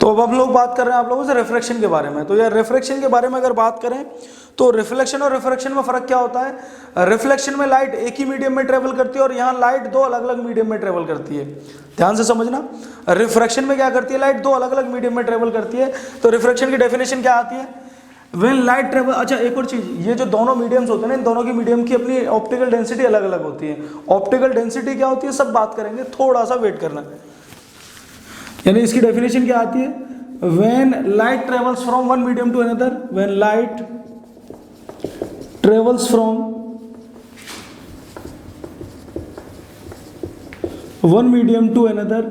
तो अब हम लोग बात कर रहे हैं आप लोगों से रिफ्रैक्शन के बारे में। तो यार रिफ्रैक्शन के बारे में अगर बात करें तो रिफ्लेक्शन और रिफ्रैक्शन में फर्क क्या होता है। रिफ्लेक्शन में लाइट एक ही मीडियम में ट्रेवल करती है और यहाँ लाइट दो अलग अलग मीडियम में ट्रेवल करती है। ध्यान से समझना, रिफ्रैक्शन में क्या करती है, लाइट दो अलग अलग मीडियम में ट्रेवल करती है। तो रिफ्रैक्शन की डेफिनेशन क्या आती है, व्हेन लाइट ट्रेवल। अच्छा एक और चीज, ये जो दोनों मीडियम्स होते हैं ना, इन दोनों की मीडियम की अपनी ऑप्टिकल डेंसिटी अलग अलग होती है। ऑप्टिकल डेंसिटी क्या होती है सब बात करेंगे, थोड़ा सा वेट करना। यानी इसकी डेफिनेशन क्या आती है, when light travels from one medium to another, when light travels from one medium to another,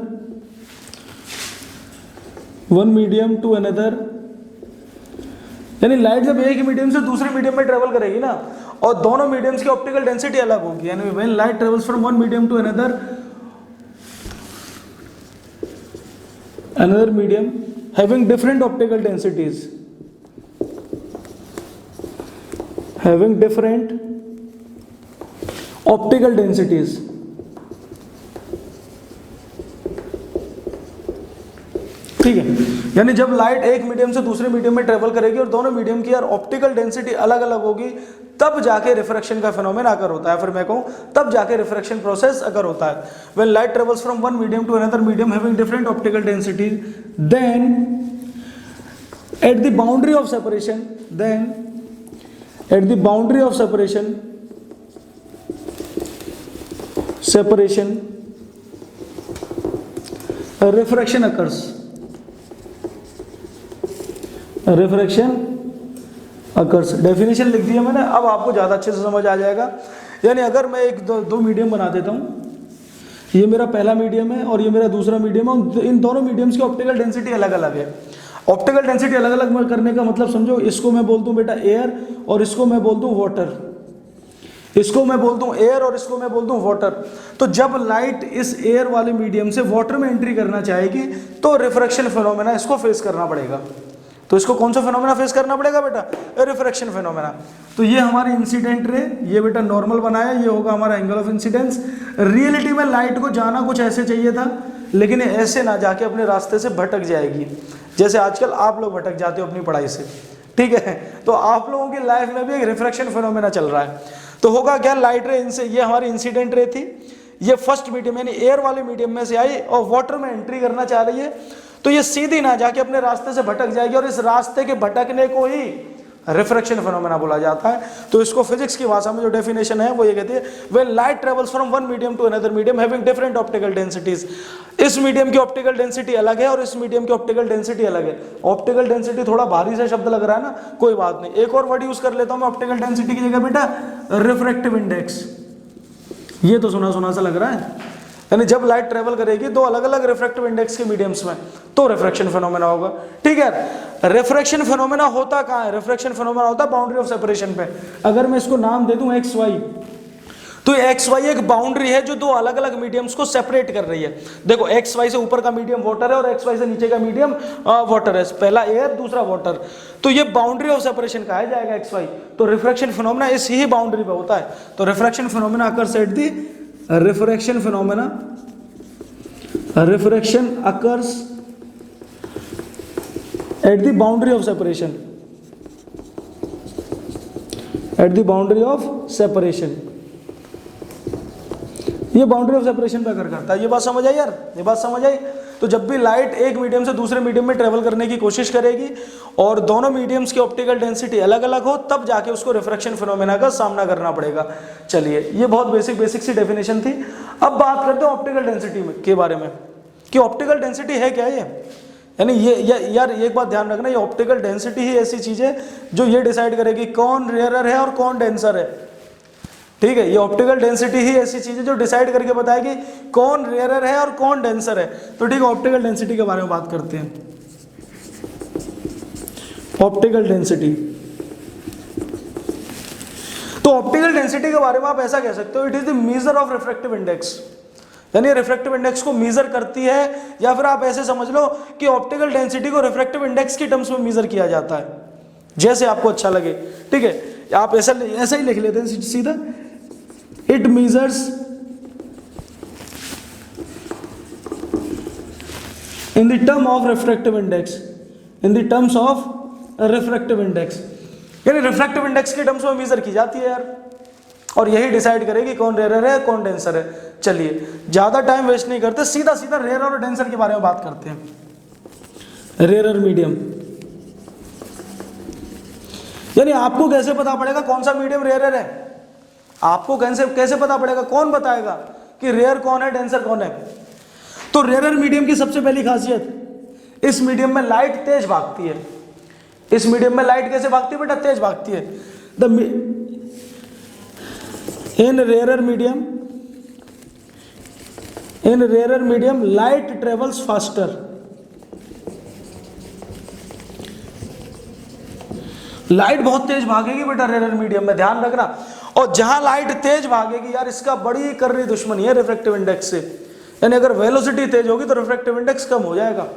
यानी लाइट जब एक ही मीडियम से दूसरे मीडियम में ट्रेवल करेगी ना, और दोनों मीडियम्स की ऑप्टिकल डेंसिटी अलग होगी, यानी when light travels from one medium to another medium having different optical densities, ठीक है। यानी जब लाइट एक मीडियम से दूसरे मीडियम में ट्रेवल करेगी और दोनों मीडियम की यार ऑप्टिकल डेंसिटी अलग अलग होगी, तब जाके रिफ्रैक्शन का फेनोमेना अगर होता है, फिर मैं कहूं तब जाके रिफ्रैक्शन प्रोसेस अगर होता है। When light travels from one medium to another medium having different optical density, then at the boundary of separation, refraction occurs. Definition लिख दिया मैंने, अब आपको ज्यादा अच्छे से समझ आ जाएगा। यानी अगर मैं एक दो मीडियम बना देता हूं, ये मेरा पहला मीडियम है और ये मेरा दूसरा मीडियम है, इन दोनों मीडियम्स की ऑप्टिकल डेंसिटी अलग अलग है। ऑप्टिकल डेंसिटी अलग अलग करने का मतलब समझो, इसको मैं बोल दूं बेटा एयर और इसको मैं बोल दूं वाटर, इसको मैं बोल दूं एयर और इसको मैं बोल दूं वाटर। तो जब लाइट इस एयर वाले मीडियम से वाटर में एंट्री करना चाहेगी तो रिफ्रैक्शन फिनोमेना इसको फेस करना पड़ेगा। तो इसको कौन सा फिनोमेना फेस करना पड़ेगा बेटा, रिफ्रैक्शन फिनोमेना। तो ये हमारी इंसिडेंट रे, ये बेटा नॉर्मल बनाया, ये होगा हमारा एंगल ऑफ इंसिडेंस। रियलिटी में लाइट को जाना कुछ ऐसे चाहिए था, लेकिन ऐसे ना जाके अपने रास्ते से भटक जाएगी, जैसे आजकल आप लोग भटक जाते हो अपनी पढ़ाई से, ठीक है। तो आप लोगों की लाइफ में भी एक रिफ्रैक्शन फिनोमेना चल रहा है। तो होगा क्या, लाइट रे इनसे, ये हमारी इंसिडेंट रे थी, ये फर्स्ट मीडियम यानी एयर वाले मीडियम में से आई और वाटर में एंट्री करना चाह रही है, तो ये सीधी ना जाके अपने रास्ते से भटक जाएगी, और इस रास्ते के भटकने को ही रिफ्रैक्शन फिनोमेना बोला जाता है। तो इसको फिजिक्स की भाषा में जो डेफिनेशन है वो ये कहती है, when light travels from one medium to another medium having different optical densities. इस मीडियम की ऑप्टिकल डेंसिटी अलग है और इस मीडियम की ऑप्टिकल डेंसिटी अलग है। ऑप्टिकल डेंसिटी थोड़ा भारी से शब्द लग रहा है ना, कोई बात नहीं, एक और वर्ड यूज कर लेता हूं मैं ऑप्टिकल डेंसिटी की जगह बेटा, रिफ्रैक्टिव इंडेक्स। ये तो सुना सुना सा लग रहा है। यानी जब लाइट ट्रेवल करेगी दो अलग अलग रिफ्रैक्टिव इंडेक्स के मीडियम्स में, तो रिफ्रैक्शन फिनोमेना होगा, ठीक है। रिफ्रैक्शन फिनोमेना होता कहाँ है, रिफ्रैक्शन फिनोमेना होता है बाउंड्री ऑफ सेपरेशन पे। अगर मैं इसको नाम दे दूं एक्स वाई, तो एक्स वाई एक बाउंड्री है जो दो अलग अलग मीडियम्स को सेपरेट कर रही है। देखो एक्स वाई से ऊपर का मीडियम वाटर है और एक्स वाई से नीचे का मीडियम वाटर है, पहला एयर दूसरा वाटर, तो ये बाउंड्री ऑफ सेपरेशन कहा जाएगा एक्स वाई। तो रिफ्रैक्शन फिनोमेना इस ही बाउंड्री पे होता है। तो refraction phenomena occurs at the refraction occurs at the boundary of separation, ये बाउंड्री ऑफ सेपरेशन पे अगर करता है। ये बात समझ आई यार, ये बात समझ आई। तो जब भी लाइट एक मीडियम से दूसरे मीडियम में ट्रेवल करने की कोशिश करेगी और दोनों मीडियम्स की ऑप्टिकल डेंसिटी अलग अलग हो, तब जाके उसको रिफ्रैक्शन फिनोमेना का सामना करना पड़ेगा। चलिए, ये बहुत बेसिक सी डेफिनेशन थी। अब बात करते हैं ऑप्टिकल डेंसिटी के बारे में कि ऑप्टिकल डेंसिटी है क्या। ये यानी ये यार एक बात ध्यान रखना, ये ऑप्टिकल डेंसिटी ही ऐसी चीज है जो ये डिसाइड करेगी कौन रेयरर है और कौन डेंसर है, ठीक है। ये ऑप्टिकल डेंसिटी ही ऐसी चीज है जो डिसाइड करके बताएगी कौन रेयरर है और कौन डेंसर है। तो ठीक है, ऑप्टिकल डेंसिटी के बारे में बात करते हैं। ऑप्टिकल डेंसिटी, तो ऑप्टिकल डेंसिटी के बारे में आप ऐसा कह सकते हो, it is the measure of refractive index, यानी रिफ्रैक्टिव इंडेक्स को मेजर करती है। या फिर आप ऐसे समझ लो कि ऑप्टिकल डेंसिटी को रिफ्रैक्टिव इंडेक्स की टर्म्स में मेजर किया जाता है, जैसे आपको अच्छा लगे, ठीक है। आप ऐसा ही लिख लेते हैं सीधा, it measures in the term of refractive index, in the terms of refractive index, यानी रिफ्रैक्टिव इंडेक्स के टर्म्स में मेजर की जाती है यार, और यही डिसाइड करेगी कौन रेयर है कौन डेंसर है। चलिए ज़्यादा टाइम वेस्ट नहीं करते, सीधा सीधा रेयर और डेंसर के बारे में बात करते हैं। रेयर और मीडियम, यानी आपको कैसे पता पड़ेगा कौन सा मीडियम रेयर है? आपको कैसे पता पड़ेगा? कौन बताएगा कि रेयर कौन है डेंसर कौन है? तो रेयर मीडियम की सबसे पहली खासियत, इस मीडियम में लाइट तेज भागती है। इस मीडियम में लाइट कैसे भागती है बेटा? तेज भागती है। In rare medium light travels faster. Light बहुत तेज भागेगी बेटा रेयर मीडियम में, ध्यान रखना। और जहां लाइट तेज भागेगी यार, इसका बड़ी कर्री दुश्मनी है रिफ्रैक्टिव इंडेक्स से, यानी अगर वेलोसिटी तेज होगी तो रिफ्रैक्टिव इंडेक्स कम हो जाएगा।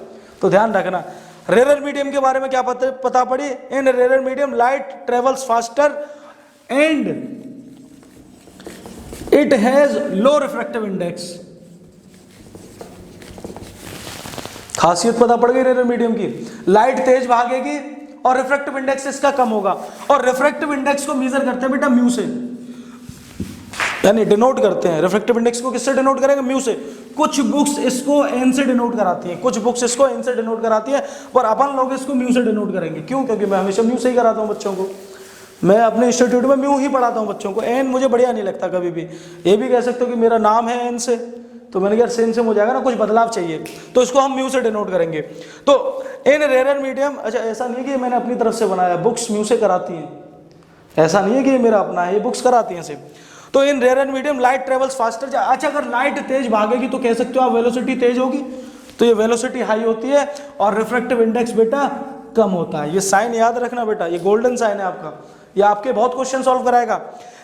तो ध्यान रखना। रेयर मीडियम के बारे में क्या पता पड़ी? In rare medium light travels faster and it has low refractive index. खासियत पता पड़ गई रेयर मीडियम की, लाइट तेज भागेगी और रिफ्रैक्टिव इंडेक्स इसका कम होगा। और रिफ्रैक्टिव इंडेक्स को मेजर करते हैं बेटा म्यू से, यानी डिनोट करते हैं रिफ्रैक्टिव इंडेक्स को। किससे डिनोट करेंगे? म्यू से। कुछ बुक्स इसको एन से डिनोट कराती हैं, कुछ बुक्स इसको एन से डिनोट कराती है, पर अपन लोग इसको म्यू से डिनोट करेंगे। क्यों? क्योंकि मैं हमेशा म्यू से ही कराता हूं बच्चों को। मैं अपने इंस्टीट्यूट में म्यू ही पढ़ाता हूं बच्चों को। एन मुझे बढ़िया नहीं लगता कभी भी। ये भी कह सकते हो कि मेरा नाम है एन से, तो मैंने कहा सेम सेम हो जाएगा ना, कुछ बदलाव चाहिए, तो इसको हम म्यू से डिनोट करेंगे। तो इन रेयर मीडियम, अच्छा ऐसा नहीं है कि मैंने अपनी तरफ से बनाया, बुक्स म्यू से कराती हैं, ऐसा नहीं है कि ये मेरा अपना है, ये बुक्स कराती हैं सिर्फ। तो in rare medium light travels faster. अच्छा अगर लाइट तेज भागेगी तो कह सकते हो आप वेलोसिटी तेज होगी, तो ये वेलोसिटी हाई होती है और रिफ्रैक्टिव इंडेक्स बेटा कम होता है। ये साइन याद रखना बेटा, ये गोल्डन साइन है आपका, ये आपके बहुत क्वेश्चन सॉल्व कराएगा।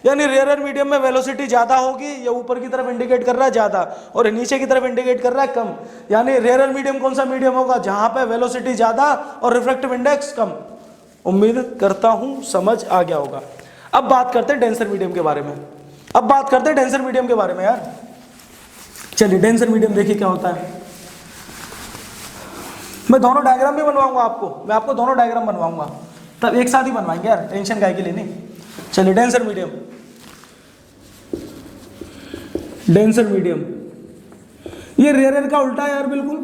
यानी रेयर मीडियम में वेलोसिटी ज्यादा होगी, ये ऊपर की तरफ इंडिकेट कर रहा है ज्यादा और नीचे की तरफ इंडिकेट कर रहा है कम। यानी रेयर मीडियम कौन सा मीडियम होगा? जहां पे वेलोसिटी ज्यादा और रिफ्रैक्टिव इंडेक्स कम। उम्मीद करता हूं समझ आ गया होगा। अब बात करते हैं डेंसर मीडियम के बारे में। अब बात करते हैं डेंसर मीडियम के बारे में यार। चलिए डेंसर मीडियम देखिए क्या होता है। मैं दोनों डायग्राम भी बनवाऊंगा आपको, मैं आपको दोनों डायग्राम बनवाऊंगा, तब एक साथ ही बनवाएंगे यार, टेंशन काहे के लिए नहीं। चलिए डेंसर मीडियम, डेंसर मीडियम ये रेयर का उल्टा है यार बिल्कुल।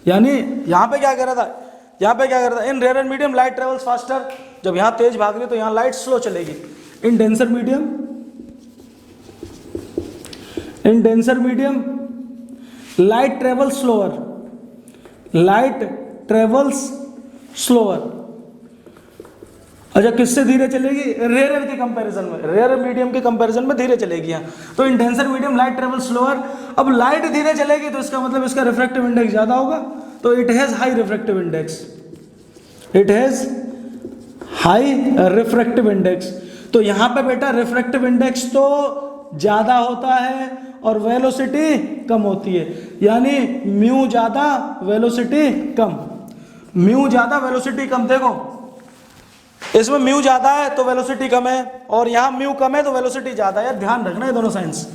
यानी यहां पे क्या कह रहा था? यहां पे क्या कर रहा था? इन रेयर लाइट ट्रेवल्स फास्टर। जब यहां तेज भाग रही तो यहां लाइट स्लो चलेगी। In denser medium light travels slower, light travels slower. अच्छा किससे धीरे चलेगी? रेयर के कंपैरिजन में, रेयर मीडियम के कंपैरिजन में धीरे चलेगी यहाँ। तो in denser medium light travels slower. अब लाइट धीरे चलेगी तो इसका मतलब इसका रिफ्रैक्टिव इंडेक्स ज्यादा होगा, तो it has high refractive index, it has high refractive index. तो यहां पे बेटा रिफ्रैक्टिव इंडेक्स तो ज्यादा होता है और वेलोसिटी कम होती है, यानी म्यू ज्यादा वेलोसिटी कम, म्यू ज्यादा वेलोसिटी कम। देखो इसमें म्यू ज्यादा है तो वेलोसिटी कम है, और यहां म्यू कम है तो वेलोसिटी ज्यादा है। ध्यान रखना है दोनों साइंस।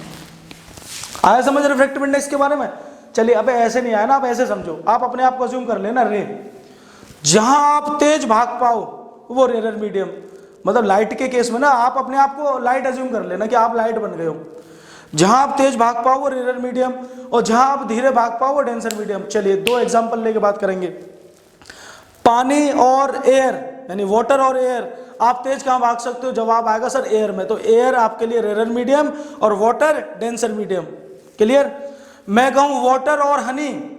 आया समझ रिफ्रैक्टिव इंडेक्स के बारे में? चलिए अब ऐसे नहीं आया ना, आप ऐसे समझो, आप अपने आप को अज्यूम कर लेना रे, जहां आप तेज भाग पाओ वो रेयर मीडियम, मतलब लाइट के केस में ना आप अपने आप को लाइट अज्यूम कर लेना कि आप लाइट बन गए हो। जहां आप तेज भाग पाओ वो रेयर मीडियम, और जहां आप धीरे भाग पाओ वो डेंसर मीडियम। चलिए दो एग्जांपल लेके बात करेंगे। पानी और एयर, यानी वाटर और एयर, आप तेज कहां भाग सकते हो? जवाब आएगा सर एयर में। तो एयर आपके लिए रेयर मीडियम और वाटर डेंसर मीडियम। क्लियर? मैं कहूं वाटर और हनी,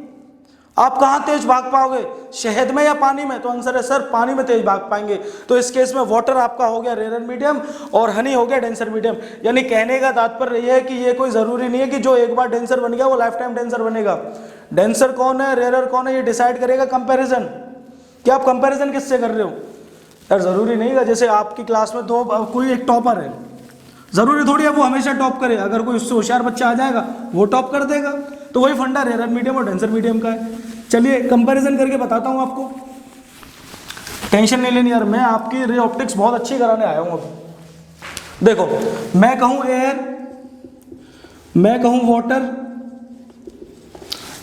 आप कहां तेज भाग पाओगे? शहद में या पानी में? तो आंसर है सर पानी में तेज भाग पाएंगे। तो इस केस में वाटर आपका हो गया रेयर मीडियम और हनी हो गया डेंसर मीडियम। यानी कहने का तात्पर्य यह है कि ये कोई जरूरी नहीं है कि जो एक बार डेंसर बन गया वो लाइफ टाइम डेंसर बनेगा। डेंसर कौन है रेयर कौन है ये डिसाइड करेगा कंपैरिजन, कि आप कंपैरिजन किससे कर रहे हो। यार जरूरी नहीं है जैसे आपकी क्लास में दो कोई एक टॉपर है, जरूरी थोड़ी है वो हमेशा टॉप करे। अगर कोई उससे होशियार बच्चा आ जाएगा वो टॉप कर देगा। तो वही फंडा रेयर मीडियम और डेंसर मीडियम का है। चलिए कंपैरिजन करके बताता हूं आपको, टेंशन नहीं लेनी यार, मैं आपकी रे ऑप्टिक्स बहुत अच्छी कराने आया हूं। अब देखो मैं कहूं एयर, मैं कहूं वाटर,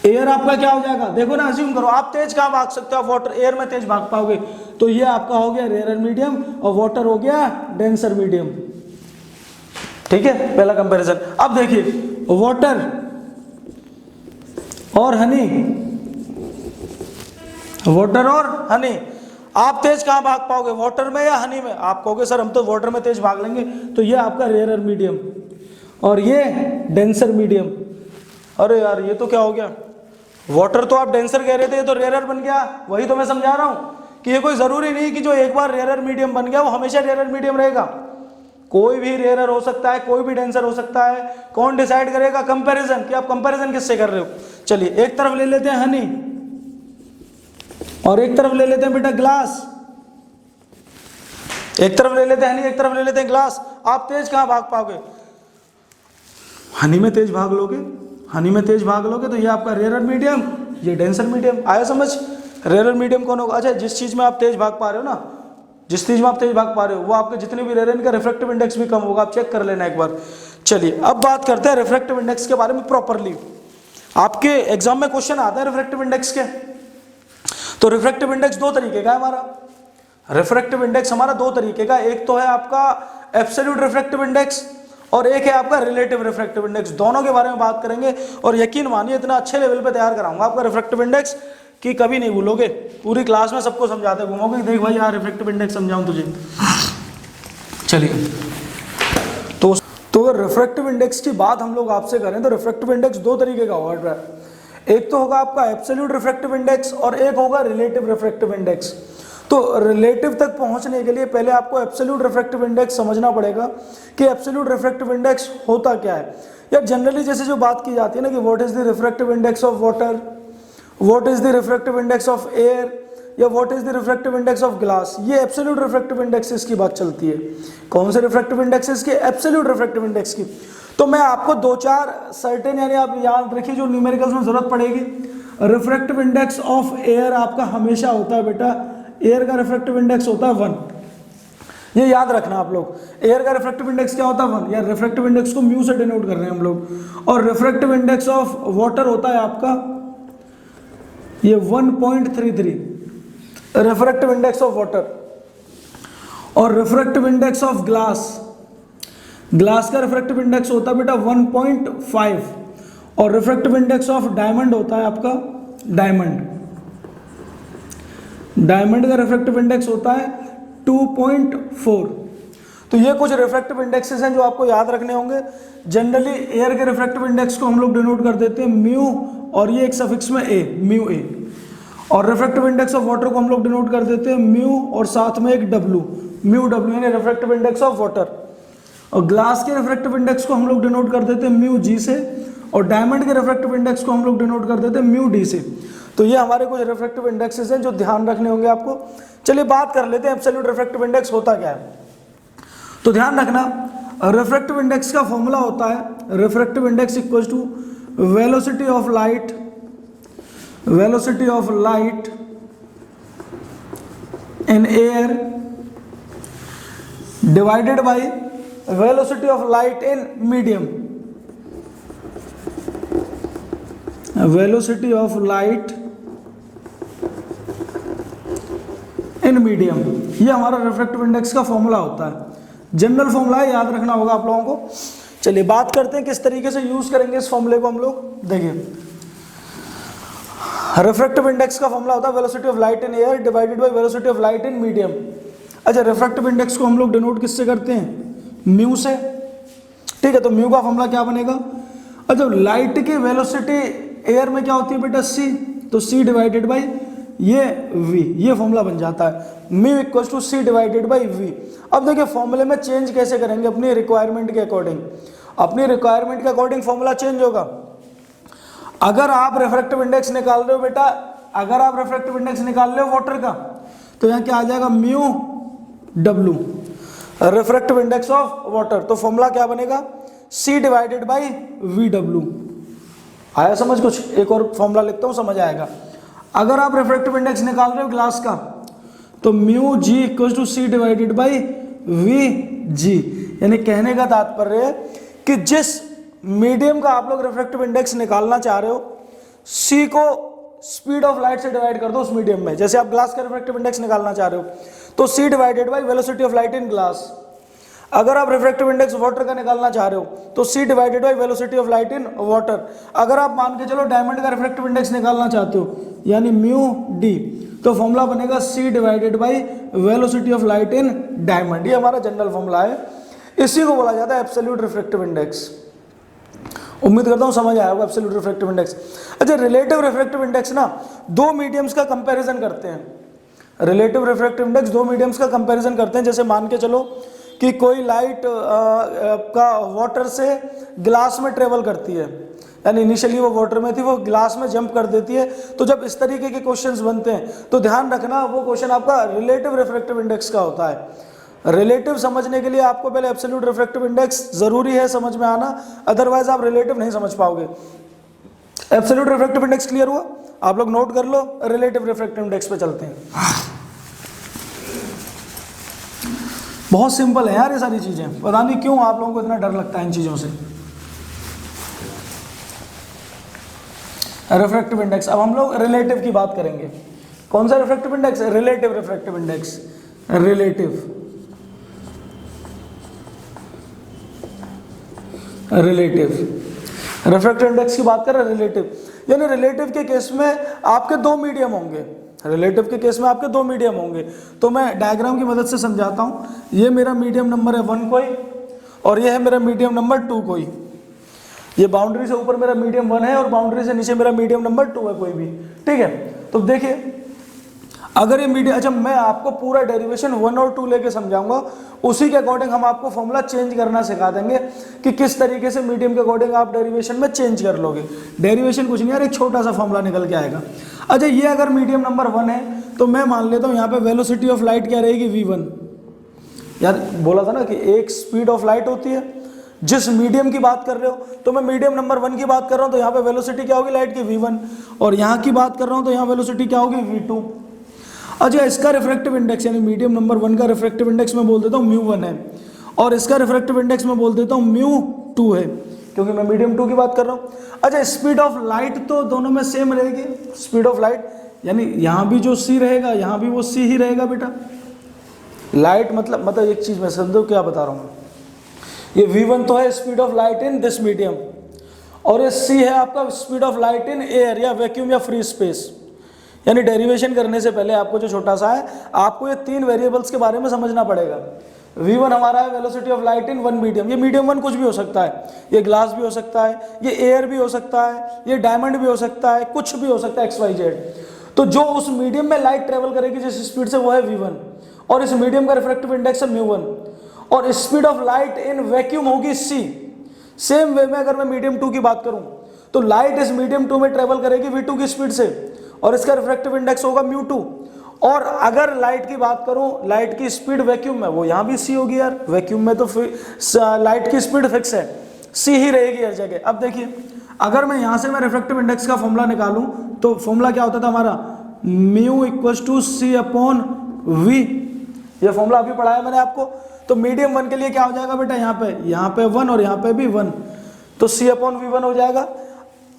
एयर आपका क्या हो जाएगा, देखो ना, अज्यूम करो आप तेज कहाँ भाग सकते हो, आप वाटर एयर में तेज भाग पाओगे, तो ये आपका हो गया रेयर मीडियम और वाटर हो गया डेंसर मीडियम। ठीक है, पहला कंपैरिजन। अब देखिए वाटर और हनी, वाटर और हनी, आप तेज कहाँ भाग पाओगे, वाटर में या हनी में? आप कहोगे सर हम तो वाटर में तेज भाग लेंगे, तो ये आपका रेयर मीडियम और ये डेंसर मीडियम। अरे यार ये तो क्या हो गया, वाटर तो आप डेंसर कह रहे थे, ये तो रेयर बन गया। वही तो मैं समझा रहा हूं कि ये कोई जरूरी नहीं कि जो एक बार रेयर मीडियम बन गया वो हमेशा रेयर मीडियम रहेगा, कोई भी रेयर हो सकता है, कोई भी डेंसर हो सकता है। कौन डिसाइड करेगा? कंपैरिजन, कि आप कंपैरिजन किससे कर रहे हो। चलिए एक तरफ ले लेते हैं हनी और एक तरफ ले लेते हैं बेटा ग्लास, एक तरफ ले लेते हैं हनी, एक तरफ ले लेते हैं ग्लास। आप तेज कहां भाग पाओगे, हनी में तेज भाग लोगे, हनी में तेज भाग लोगे, तो ये आपका रेयर मीडियम, ये डेंसर मीडियम। आया समझ? रेयर मीडियम कौन होगा? अच्छा, जिस चीज में आप तेज भाग पा रहे हो ना, जिस चीज में आप तेज भाग पा रहे हो वो आपके जितने भी रेयर इनका रिफ्रैक्टिव इंडेक्स भी कम होगा, आप चेक कर लेना एक बार। चलिए अब बात करते हैं रिफ्रैक्टिव इंडेक्स के बारे में प्रॉपरली। आपके एग्जाम में क्वेश्चन आता है रिफ्रैक्टिव इंडेक्स के। तो रिफ्रैक्टिव इंडेक्स दो तरीके का है हमारा, रिफ्रैक्टिव इंडेक्स हमारा दो तरीके का, एक तो है आपका एब्सोल्यूट रिफ्रैक्टिव इंडेक्स और एक है आपका रिलेटिव रिफ्रैक्टिव इंडेक्स। दोनों के बारे में बात करेंगे और यकीन मानिए इतना अच्छे लेवल पे तैयार कराऊंगा आपका रिफ्रैक्टिव इंडेक्स कि कभी नहीं भूलोगे। पूरी क्लास में सबको समझाते घूमोगे, देख भाई यार रिफ्रैक्टिव इंडेक्स समझाऊं तुझे। चलिए तो रिफ्रैक्टिव इंडेक्स की बात हम लोग आपसे करें तो रिफ्रैक्टिव इंडेक्स दो तरीके का होगा, एक तो होगा आपका एब्सोल्यूट रिफ्रैक्टिव इंडेक्स और एक होगा रिलेटिव रिफ्रैक्टिव इंडेक्स। तो रिलेटिव तक पहुंचने के लिए पहले आपको एब्सोल्यूट रिफ्रैक्टिव इंडेक्स समझना पड़ेगा कि एब्सोल्यूट रिफ्रैक्टिव इंडेक्स होता क्या है। या जनरली जैसे जो बात की जाती है ना कि what is the refractive index of water, what is the refractive index of air, या what is the refractive index of glass, ये एब्सोल्यूट रिफ्रैक्टिव इंडेक्सेस की बात चलती है। कौन से रिफ्रैक्टिव इंडेक्सेस की? एब्सोल्यूट रिफ्रैक्टिव इंडेक्स की। तो मैं आपको दो चार सर्टेन, यानी आप याद रखिए जो न्यूमेरिकल्स में जरूरत पड़ेगी। रिफ्रैक्टिव इंडेक्स ऑफ एयर आपका हमेशा होता है बेटा, एयर का रिफ्रैक्टिव इंडेक्स होता है 1, ये याद रखना आप लोग। एयर का रिफ्रैक्टिव इंडेक्स क्या होता है? 1। या रिफ्रैक्टिव इंडेक्स को म्यू से डिनोट कर रहे हैं हम लोग। और रिफ्रैक्टिव इंडेक्स ऑफ वाटर होता है आपका ये 1.33 रिफ्रैक्टिव इंडेक्स ऑफ वाटर। और refractive index of glass, glass का रिफ्रैक्टिव इंडेक्स होता है बेटा 1.5। और रिफ्रैक्टिव इंडेक्स ऑफ डायमंड होता है आपका डायमंड, डायमंड का रिफ्रैक्टिव इंडेक्स होता है 2.4। तो ये कुछ रिफ्रैक्टिव इंडेक्सेस हैं जो आपको याद रखने होंगे। जनरली एयर के रिफ्रैक्टिव इंडेक्स को हम लोग डिनोट कर देते हैं म्यू और ये एक सफिक्स में ए, म्यू ए। और रिफ्रैक्टिव इंडेक्स ऑफ वाटर को हम लोग डिनोट कर देते हैं म्यू और साथ में एक डब्ल्यू, म्यू डब्ल्यू यानी रिफ्रैक्टिव इंडेक्स ऑफ वाटर। और ग्लास के रिफ्रैक्टिव इंडेक्स को हम लोग डिनोट कर देते हैं म्यू जी से और डायमंड के रिफ्रैक्टिव इंडेक्स को हम लोग डिनोट कर देते हैं म्यू डी से। तो ये हमारे कुछ रिफ्रैक्टिव इंडेक्सेस हैं जो ध्यान रखने होंगे आपको। चलिए बात कर लेते हैं एब्सोल्यूट रिफ्रैक्टिव इंडेक्स होता क्या है। तो ध्यान रखना रिफ्रैक्टिव इंडेक्स का फॉर्मूला होता है refractive index equals to velocity of light, velocity of light in air divided by velocity of light in medium, velocity of light in medium. ये हमारा रिफ्रैक्टिव इंडेक्स का फॉर्मूला होता है, जनरल फॉर्मूला है, याद रखना होगा आप लोगों को। चलिए बात करते हैं किस तरीके से यूज करेंगे इस फॉर्मूले को हम लोग। देखिए रिफ्रैक्टिव इंडेक्स का फॉर्मूला होता है velocity of light in air divided by velocity of light in medium. अच्छा, रिफ्रैक्टिव इंडेक्स को हम लोग डिनोट किससे करते हैं? म्यू से। ठीक है, तो म्यू का फॉर्मूला क्या बनेगा? अच्छा, लाइट की वेलोसिटी एयर में क्या होती है बेटा? सी, तो सी डिवाइडेड बाई ये v, ये फॉर्मूला बन जाता है mu equals to C divided by V. अब देखिए फॉर्मूले में चेंज कैसे करेंगे? अपनी रिक्वायरमेंट के अकॉर्डिंग, अपनी रिक्वायरमेंट के अकॉर्डिंग फॉर्मूला चेंज होगा। अगर आप रिफ्रैक्टिव इंडेक्स निकाल रहे हो बेटा, अगर आप रिफ्रैक्टिव इंडेक्स निकाल रहे हो वाटर का, तो यहाँ क्या आ जाएगा? Mu W, refractive index of water. तो फॉर्मूला क्या बनेगा? C divided by V W. आया समझ? कुछ एक और फॉर्मूला लिखता हूँ, समझ आएगा। अगर आप रिफ्रैक्टिव इंडेक्स निकाल रहे हो ग्लास का, तो mu G equal to C divided by V G. यानी कहने का तात्पर्य है कि जिस मीडियम का आप लोग रिफ्रैक्टिव इंडेक्स निकालना चाह रहे हो, सी को स्पीड ऑफ लाइट से डिवाइड कर दो उस मीडियम में। जैसे आप ग्लास का रिफ्रैक्टिव इंडेक्स निकालना चाह रहे हो तो C divided by velocity of light in glass. अगर आप रिफ्रैक्टिव इंडेक्स वाटर का निकालना चाह रहे हो तो C divided by velocity of light in water. अगर आप मान के चलो डायमंड का रिफ्रैक्टिव इंडेक्स निकालना चाहते हो यानी म्यू डी, तो फॉर्मूला बनेगा C divided by velocity of light in diamond. ये हमारा जनरल फॉर्मूला है, इसी को बोला जाता है एब्सोल्यूट रिफ्रैक्टिव इंडेक्स। उम्मीद करता हूँ समझ आया होगा एब्सोल्यूट रिफ्रैक्टिव इंडेक्स। अच्छा, रिलेटिव रिफ्रैक्टिव इंडेक्स ना दो मीडियम्स का कंपैरिजन करते हैं। रिलेटिव रिफ्रैक्टिव इंडेक्स दो मीडियम्स का कंपैरिजन करते हैं। जैसे मान के चलो कि कोई लाइट का वाटर से ग्लास में ट्रेवल करती है, यानी इनिशियली वो वाटर में थी, वो ग्लास में जंप कर देती है। तो जब इस तरीके के क्वेश्चंस बनते हैं तो ध्यान रखना वो क्वेश्चन आपका रिलेटिव रिफ्रैक्टिव इंडेक्स का होता है। रिलेटिव समझने के लिए आपको पहले एब्सोल्यूट रिफ्रैक्टिव इंडेक्स जरूरी है समझ में आना, अदरवाइज आप रिलेटिव नहीं समझ पाओगे। एब्सोल्यूट रिफ्रैक्टिव इंडेक्स क्लियर हुआ? आप लोग नोट कर लो, रिलेटिव रिफ्रैक्टिव इंडेक्स पे चलते हैं। बहुत सिंपल है यार ये सारी चीजें, पता नहीं क्यों आप लोगों को इतना डर लगता है इन चीजों से। रिफ्रैक्टिव इंडेक्स, अब हम लोग रिलेटिव की बात करेंगे। कौन सा refractive index? Relative refractive index. Relative refractive index की बात कर रहे हैं। रिलेटिव यानी रिलेटिव के केस में आपके दो मीडियम होंगे। रिलेटिव के केस में आपके दो मीडियम होंगे, तो मैं डायग्राम की मदद से समझाता हूँ। ये मेरा मीडियम नंबर है 1 कोई, और ये है मेरा मीडियम नंबर 2 कोई। ये बाउंड्री से ऊपर मेरा मीडियम 1 है और बाउंड्री से नीचे मेरा मीडियम नंबर 2 है कोई भी, ठीक है। तो देखिए अगर ये मीडियम, अच्छा मैं आपको पूरा डेरिवेशन 1 और 2 लेके समझाऊंगा, उसी के अकॉर्डिंग हम आपको फॉर्मूला चेंज करना सिखा देंगे कि किस तरीके से मीडियम के अकॉर्डिंग आप डेरिवेशन में चेंज कर लोगे। डेरिवेशन कुछ नहीं यार, एक छोटा सा फॉर्मूला निकल के आएगा। अच्छा, ये अगर मीडियम नंबर 1 है तो मैं मान लेता हूँ यहाँ पे वेलोसिटी ऑफ लाइट क्या रहेगी? v1। यार बोला था ना कि एक स्पीड ऑफ लाइट होती है। जिस मीडियम की बात कर रहे हो तो मैं मीडियम नंबर 1 की बात कर रहा हूँ, तो यहाँ पे वेलोसिटी क्या होगी लाइट की? v1। और यहाँ की बात कर रहा हूँ तो यहाँ वेलोसिटी क्या होगी? v2। अच्छा, इसका रिफ्रैक्टिव इंडेक्स यानी मीडियम नंबर 1 का रिफ्रैक्टिव इंडेक्स मैं बोल देता हूँ μ1 है, और इसका रिफ्रैक्टिव इंडेक्स मैं बोल देता हूँ μ2 है, क्योंकि मैं मीडियम 2 की बात कर रहा हूँ। अच्छा, स्पीड ऑफ लाइट तो दोनों में सेम रहेगी। स्पीड ऑफ लाइट यानी यहाँ भी जो c रहेगा यहाँ भी वो c ही रहेगा बेटा। लाइट मतलब एक चीज मैं समझो क्या बता रहा हूँ। ये v1 तो है speed of light in this medium, और ये c है आपका speed of light in air या वैक्यूम या फ्री स्पेस। यानी डेरिवेशन करने से पहले आपको जो छोटा सा है, आपको ये 3 वेरिएबल्स के बारे में समझना पड़ेगा। v1 हमारा है velocity of light in 1 medium. ये मीडियम 1 कुछ भी हो सकता है, ये ग्लास भी हो सकता है, ये एयर भी हो सकता है, ये डायमंड भी हो सकता है, कुछ भी हो सकता है XYZ। तो जो उस मीडियम में लाइट ट्रेवल करेगी जिस स्पीड से वो है v1, और इस मीडियम का रिफ्रैक्टिव इंडेक्स है μ1, और speed of light in vacuum होगी c। सेम वे में अगर मैं मीडियम 2 की बात करूं तो लाइट इस मीडियम 2 में ट्रेवल करेगी v2 की स्पीड से, और इसका रिफ्रैक्टिव इंडेक्स होगा μ2। और अगर लाइट की बात करूं, लाइट की स्पीड वैक्यूम में, वो यहाँ भी c होगी यार, वैक्यूम में तो लाइट की स्पीड फिक्स है, c ही रहेगी हर जगह। अब देखिए अगर मैं यहाँ से मैं रिफ्रैक्टिव इंडेक्स का फॉर्मूला निकालूं तो फॉर्मूला क्या होता था हमारा? Mu equals to c upon v। ये फॉर्मूला अभी पढ़ाया मैंने आपको। तो मीडियम 1 के लिए क्या हो जाएगा बेटा? यहाँ पे 1 और यहाँ पे भी 1, तो c अपॉन v1 हो जाएगा।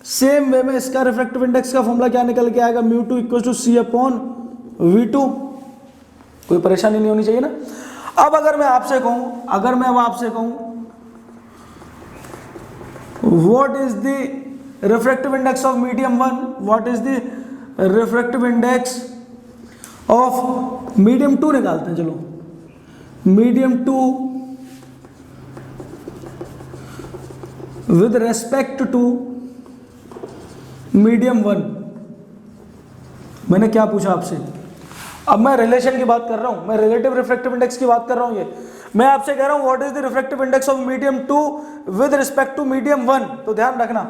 सेम वे में इसका रिफ्रैक्टिव इंडेक्स का फॉर्मूला क्या निकल के आएगा? μ2 equals to c upon v2। कोई परेशानी नहीं होनी चाहिए ना। अब अगर मैं आपसे कहूं what is the refractive index of medium 1, what is the refractive index of medium 2 निकालते हैं। चलो medium 2 with respect to medium 1। मैंने क्या पूछा आपसे? अब मैं रिलेशन की बात कर रहा हूं, मैं रिलेटिव रिफ्रैक्टिव इंडेक्स की बात कर रहा हूं। ये मैं आपसे कह रहा हूं what is the refractive index of medium 2 with respect to medium 1। तो ध्यान रखना,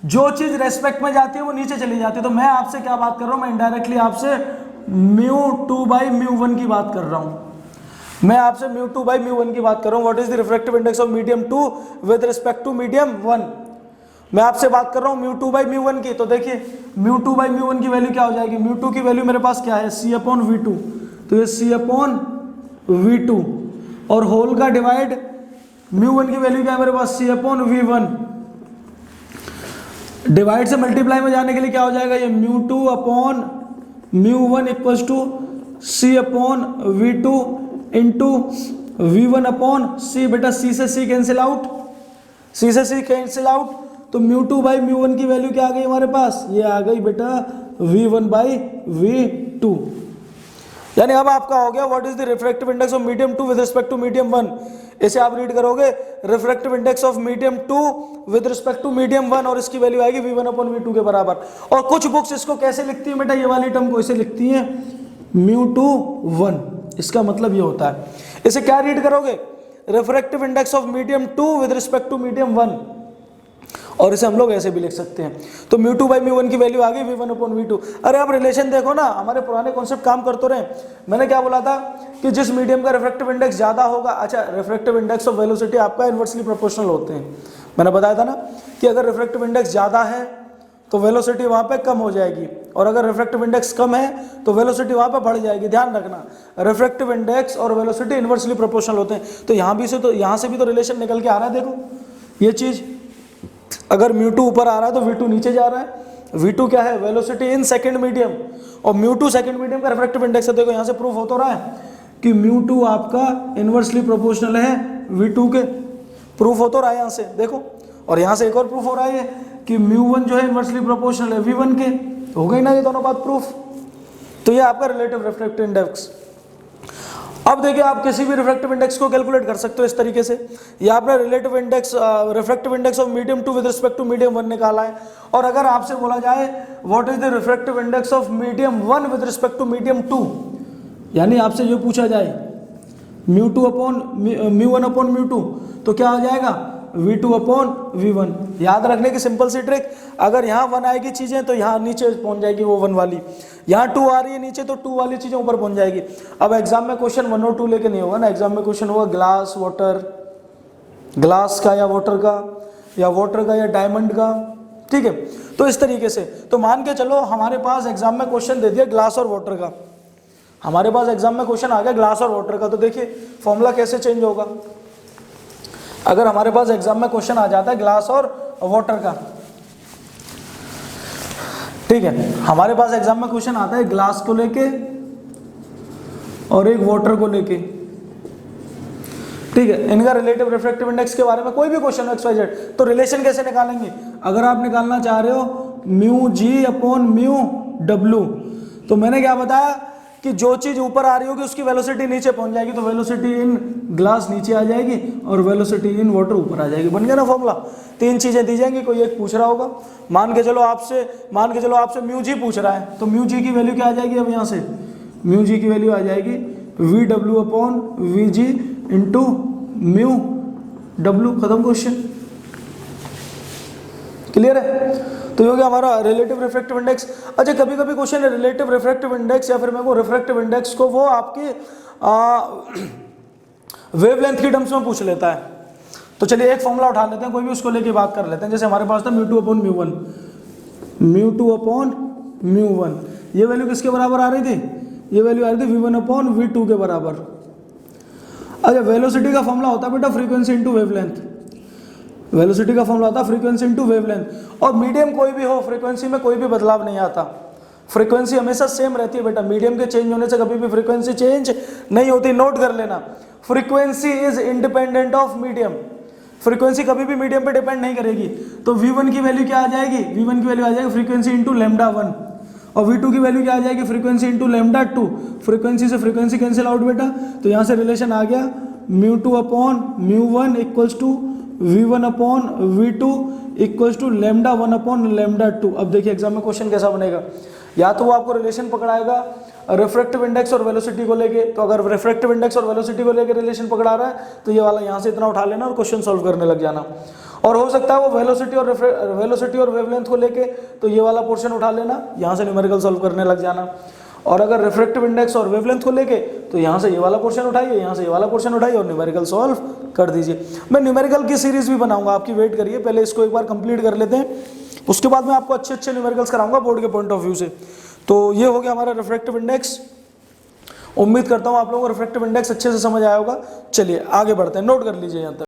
जो चीज रेस्पेक्ट में जाती है वो नीचे चली जाती है। तो मैं आपसे क्या बात कर रहा हूं? मैं इनडायरेक्टली आपसे μ2 बाई μ1 की बात कर रहा हूं। मैं आपसे μ2 बाई μ1 की बात कर रहा हूं। What is the refractive index of medium 2 with respect to medium 1। मैं आपसे बात कर रहा हूं μ2 बाई μ1 की। तो देखिए μ2 बाई μ1 की वैल्यू क्या हो जाएगी? μ2 की वैल्यू मेरे पास क्या है? c upon v2। तो ये c अपॉन v2, और होल का डिवाइड μ1 की वैल्यू क्या है मेरे पास? c upon v1। डिवाइड से मल्टीप्लाई में जाने के लिए क्या हो जाएगा, ये μ2 upon μ1 equals to c upon v2 into v1 upon c। बेटा c से c कैंसिल आउट, c से c कैंसिल आउट, तो μ2 बाई μ1 की वैल्यू क्या आ गई हमारे पास, ये आ गई बेटा v1 बाई v2। यानी अब आपका हो गया what is the refractive index of medium 2 with respect to medium 1। इसे आप रीड करोगे refractive index of medium 2 with respect to medium 1 और इसकी वैल्यू आएगी v1 अपॉन v2 के बराबर। और कुछ बुक्स इसको कैसे लिखती है बेटा, ये वाली टर्म को इसे लिखती है μ2 1। इसका मतलब ये होता है, इसे क्या रीड करोगे, refractive index of medium 2 with respect to medium 1, और इसे हम लोग ऐसे भी लिख सकते हैं। तो μ2 बाई μ1 की वैल्यू आ गई v1 अपॉन v2। अरे आप रिलेशन देखो ना, हमारे पुराने कॉन्सेप्ट काम करते रहे। मैंने क्या बोला था कि जिस मीडियम का रिफ्रैक्टिव इंडेक्स ज्यादा होगा, अच्छा रिफ्रैक्टिव इंडेक्स ऑफ वेलोसिटी आपका इनवर्सली प्रोपोर्शनल होते हैं। मैंने बताया था ना कि अगर रिफ्रैक्टिव इंडेक्स ज्यादा है तो वेलोसिटी वहां पे कम हो जाएगी, और अगर रिफ्रैक्टिव इंडेक्स कम है तो वेलोसिटी वहां पे बढ़ जाएगी। ध्यान रखना, रिफ्रैक्टिव इंडेक्स और वेलोसिटी इनवर्सली प्रोपोर्शनल होते हैं। तो यहाँ से भी तो रिलेशन निकल के आ रहा है। देखो ये चीज, अगर μ2 ऊपर आ रहा है तो v2 नीचे जा रहा है। v2 क्या है, वेलोसिटी इन सेकंड मीडियम, और μ2 सेकंड मीडियम का रिफ्रैक्टिव इंडेक्स है। देखो यहाँ से प्रूफ हो तो रहा है कि μ2 आपका इनवर्सली प्रोपोर्शनल है v2 के, प्रूफ हो तो रहा है यहाँ से देखो। और यहाँ से एक और प्रूफ हो रहा है कि μ1 जो है इनवर्सली प्रोपोर्शनल है v1 के। हो गई ना ये दोनों बात प्रूफ। तो ये आपका रिलेटिव रिफ्रैक्टिव इंडेक्स। अब देखिए आप किसी भी रिफ्रैक्टिव इंडेक्स को कैलकुलेट कर सकते हो इस तरीके से। ये आपने relative index refractive index of medium 2 with respect to medium 1 निकाला है। और अगर आपसे बोला जाए what is the refractive index of medium 1 with respect to medium 2, यानी आपसे ये पूछा जाए μ1 अपॉन μ2, तो क्या हो जाएगा v2 अपॉन v1। याद रखने की सिंपल सी ट्रिक, अगर यहाँ 1 आएगी चीजें तो यहाँ नीचे पहुंच जाएगी वो 1 वाली, यहाँ 2 आ रही है नीचे तो 2 वाली चीजें ऊपर पहुंच जाएगी। अब एग्जाम में क्वेश्चन 1 और 2 लेके नहीं होगा ना, एग्जाम में क्वेश्चन होगा ग्लास वाटर, ग्लास का या वाटर का, या वाटर का या डायमंड का, ठीक है। तो इस तरीके से, तो मान के चलो हमारे पास एग्जाम में क्वेश्चन दे दिया ग्लास और वाटर का, हमारे पास एग्जाम में क्वेश्चन आ गया ग्लास और वाटर का, तो देखिए फॉर्मूला कैसे चेंज होगा। अगर हमारे पास एग्जाम में क्वेश्चन आ जाता है ग्लास और वाटर का, ठीक है, हमारे पास एग्जाम में क्वेश्चन आता है ग्लास को लेके और एक वाटर को लेके, ठीक है, इनका रिलेटिव रिफ्रैक्टिव इंडेक्स के बारे में कोई भी क्वेश्चन XYZ, तो रिलेशन कैसे निकालेंगे। अगर आप निकालना चाह रहे हो μg अपॉन μw, तो मैंने क्या बताया कि जो चीज ऊपर आ रही होगी उसकी वेलोसिटी नीचे पहुंच जाएगी, तो वेलोसिटी इन ग्लास नीचे आ जाएगी और वेलोसिटी इन वाटर ऊपर आ जाएगी। बन गया ना फॉर्मूला। 3 चीजें दी जाएंगी, कोई एक पूछ रहा होगा, मान के चलो आपसे μg पूछ रहा है, तो μg की वैल्यू क्या आ जाएगी, अब यहाँ से μg की वैल्यू आ जाएगी vw upon vg into μw। खत्म क्वेश्चन, क्लियर है। तो ये हो गया हमारा रिलेटिव रिफ्रैक्टिव इंडेक्स। अच्छा कभी कभी क्वेश्चन है रिलेटिव रिफ्रैक्टिव इंडेक्स या फिर मैं वो रिफ्रैक्टिव इंडेक्स को वो आपकी वेवलेंथ की टर्म्स में पूछ लेता है। तो चलिए एक फॉर्मूला उठा लेते हैं, कोई भी उसको लेके बात कर लेते हैं। जैसे हमारे पास था μ2 अपॉन μ1, μ2 अपॉन μ1, ये वैल्यू किसके बराबर आ रही थी, ये वैल्यू आ रही थी v1 अपॉन v2 के बराबर। अच्छा वेलोसिटी का फॉर्मूला होता है बेटा फ्रीक्वेंसी इंटू वेवलेंथ, वेलोसिटी का फॉर्मूला आता है फ्रीक्वेंसी इंटू वेवलेंथ। और मीडियम कोई भी हो फ्रीक्वेंसी में कोई भी बदलाव नहीं आता, फ्रीक्वेंसी हमेशा सेम रहती है बेटा, मीडियम के चेंज होने से कभी भी फ्रीक्वेंसी चेंज नहीं होती। नोट कर लेना, frequency is independent of medium, frequency कभी भी मीडियम पे डिपेंड नहीं करेगी। तो v1 की वैल्यू क्या आ जाएगी, v1 की वैल्यू आ जाएगी फ्रीक्वेंसी इंटू λ1, और v2 की वैल्यू क्या आ जाएगी फ्रीक्वेंसी इंटू λ2। फ्रीक्वेंसी से फ्रीक्वेंसी कैंसिल आउट बेटा, तो यहाँ से रिलेशन आ गया μ2 upon μ1 equals to v1 upon v2 equals to λ1 upon λ2। अब देखिए एग्जाम में क्वेश्चन कैसा बनेगा, या तो वो आपको रिलेशन पकड़ाएगा रिफ्रैक्टिव इंडेक्स और वेलोसिटी को लेके, तो अगर रिफ्रैक्टिव इंडेक्स और वेलोसिटी को लेके रिलेशन पकड़ा रहा है तो ये वाला यहाँ से इतना उठा लेना और क्वेश्चन सॉल्व करने लग जाना। और हो सकता है वो वेलोसिटी और वेवलेंथ को लेके, तो ये वाला पोर्शन उठा लेना, यहाँ से न्यूमेरिकल सॉल्व करने लग जाना। और अगर रिफ्रैक्टिव इंडेक्स और वेवलेंथ को लेके, तो यहाँ से ये वाला पोर्शन उठाइए, यहाँ से ये वाला पोर्शन उठाइए और न्यूमेरिकल सॉल्व कर दीजिए। मैं न्यूमेरिकल की सीरीज भी बनाऊंगा, आपकी वेट करिए, पहले इसको एक बार कंप्लीट कर लेते हैं, उसके बाद मैं आपको अच्छे अच्छे न्यूमेरिकल्स कराऊंगा बोर्ड के पॉइंट ऑफ व्यू से। तो ये हो गया हमारा रिफ्रैक्टिव इंडेक्स। उम्मीद करता हूँ आप लोगों को रिफ्रैक्टिव इंडेक्स अच्छे से समझ आया होगा। चलिए आगे बढ़ते हैं, नोट कर लीजिए यहाँ तक।